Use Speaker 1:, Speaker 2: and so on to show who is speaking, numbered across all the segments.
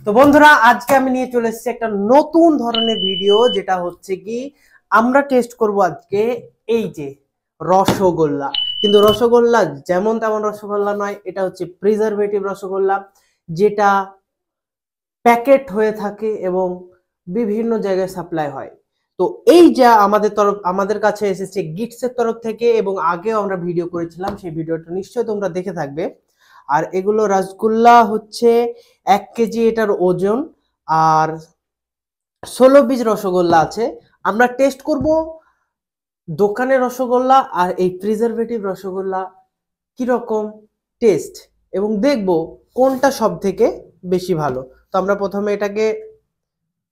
Speaker 1: তো বন্ধুরা, আজকে আমি নিয়ে চলে এসেছি একটা নতুন ধরনের ভিডিও, যেটা হচ্ছে কি আমরা টেস্ট করব আজকে এই যে রসগোল্লা। কিন্তু রসগোল্লা যেমন তেমন রসগোল্লা নয়, এটা হচ্ছে প্রিজারভেটিভ রসগোল্লা, যেটা প্যাকেট হয়ে থাকে এবং বিভিন্ন জায়গায় সাপ্লাই হয়। তো এই যা আমাদের কাছে এসেছে গিটসের তরফ থেকে, এবং আগেও আমরা ভিডিও করেছিলাম, সেই ভিডিওটা নিশ্চয়ই তোমরা দেখে থাকবে। আর এগুলো রসগোল্লা হচ্ছে 1 কেজি এটার ওজন, আর 16 পিস রসগোল্লা আছে। আমরা টেস্ট করব দোকানের রসগোল্লা আর এই প্রিজারভেটিভ রসগোল্লা কিরকম টেস্ট, এবং দেখব কোনটা সব থেকে বেশি ভালো। তো আমরা প্রথমে এটাকে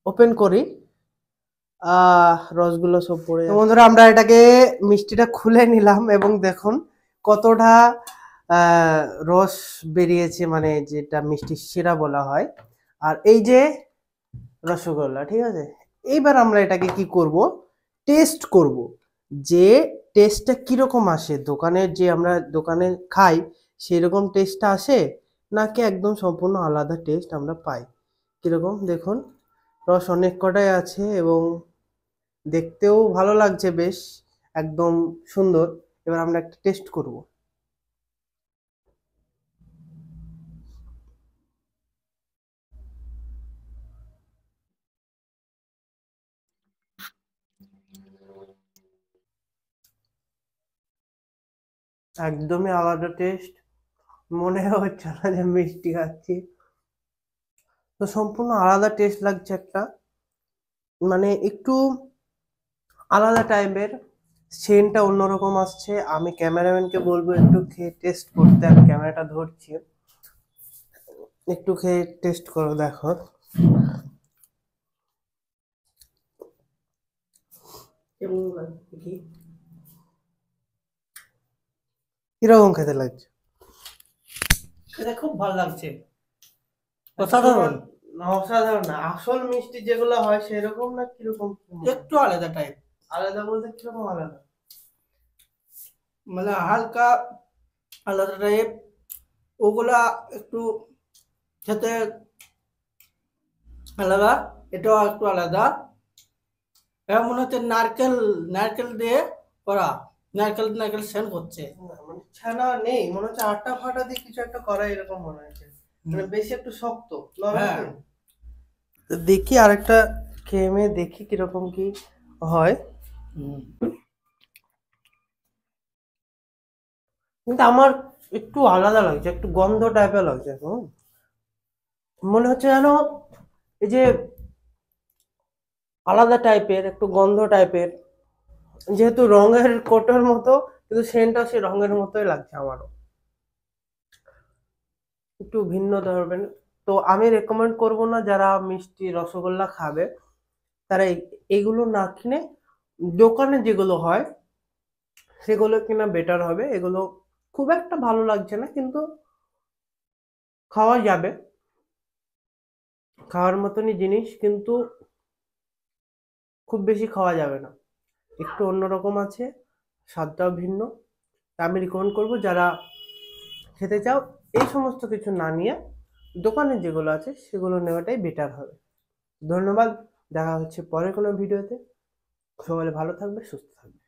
Speaker 1: ওপেন করি। রসগুলো সব পড়ে যাচ্ছে। বন্ধুরা, আমরা এটাকে মিষ্টিটা খুলে নিলাম এবং দেখুন কতটা রস বেরিয়েছে, মানে যেটা মিষ্টি শিরা বলা হয়। আর এই যে রসগোল্লা, ঠিক আছে। এইবার আমরা এটাকে কি করব, টেস্ট করব, যে টেস্টটা কিরকম আসে, দোকানের যে আমরা দোকানে খাই সেই রকম টেস্টটা আসে, নাকি একদম সম্পূর্ণ আলাদা টেস্ট আমরা পাই। কিরকম দেখুন, রস অনেক কটাই আছে এবং দেখতেও ভালো লাগছে, বেশ একদম সুন্দর। এবার আমরা একটা টেস্ট করব। একদমই আলাদা টেস্ট, মনে হচ্ছে না যে মিষ্টি খাচ্ছি। তো সম্পূর্ণ আলাদা টেস্ট লাগছে একটা, মানে একটু আলাদা টাইপের, সেন্টটা অন্যরকম আসছে। আমি ক্যামেরাম্যানকে বলবো একটু খেয়ে টেস্ট করতে, আমি ক্যামেরাটা ধরছি, একটু খেয়ে টেস্ট করো, দেখো কেমন লাগছে, কিরকম খেতে লাগছে।
Speaker 2: এটা খুব ভালো লাগছে,
Speaker 1: অসাধারণ। অসাধারণ না, আসল মিষ্টি যেগুলো হয় সেরকম না, কিরকম
Speaker 2: একটু আলাদা টাইপ।
Speaker 1: আলাদা বলতে কিরকম আলাদা?
Speaker 2: মানে হালকা আলাদা টাইপ, ওগুলা একটু খেতে আলাদা, এটাও একটু আলাদা। এটা মনে হচ্ছে নারকেল নারকেল দিয়ে করা, নারকেল নারকেল সেন করছে।
Speaker 1: না, মানে ছানা নেই, মনে হচ্ছে আটা ফাটা দিয়ে কিছু একটা করা, এরকম মনে হচ্ছে, মানে বেশি একটু শক্ত নরম
Speaker 2: হ্যাঁ।
Speaker 1: নেই। তো দেখি আরেকটা খেয়ে দেখি কিরকম কি হয়। কিন্তু আমার একটু আলাদা লাগছে, একটু গন্ধ টাইপের লাগছে। মনে হচ্ছে যেন এই যে আলাদা টাইপের, একটু গন্ধ টাইপের, যেহেতু রঙের কোটোর মতো, কিন্তু সেন্টটা সে রঙের মতোই লাগছে আমারও, একটু ভিন্ন ধরবেন। তো আমি রেকমেন্ড করব না, যারা মিষ্টি রসগোল্লা খাবে তারা এগুলো না কিনে দোকানে যেগুলো হয় সেগুলো কিনা বেটার হবে। এগুলো খুব একটা ভালো লাগছে না, কিন্তু খাওয়া যাবে, খাওয়ার মতনই জিনিস, কিন্তু খুব বেশি খাওয়া যাবে না, একটু অন্যরকম আছে, স্বাদটাও ভিন্ন। তা আমি রিকমেন্ড করবো, যারা খেতে চাও এই সমস্ত কিছু না নিয়ে দোকানে যেগুলো আছে সেগুলো নেওয়াটাই বেটার হবে। ধন্যবাদ, দেখা হচ্ছে পরের কোনো ভিডিওতে। সবাই ভালো থাকবে, সুস্থ থাকবে।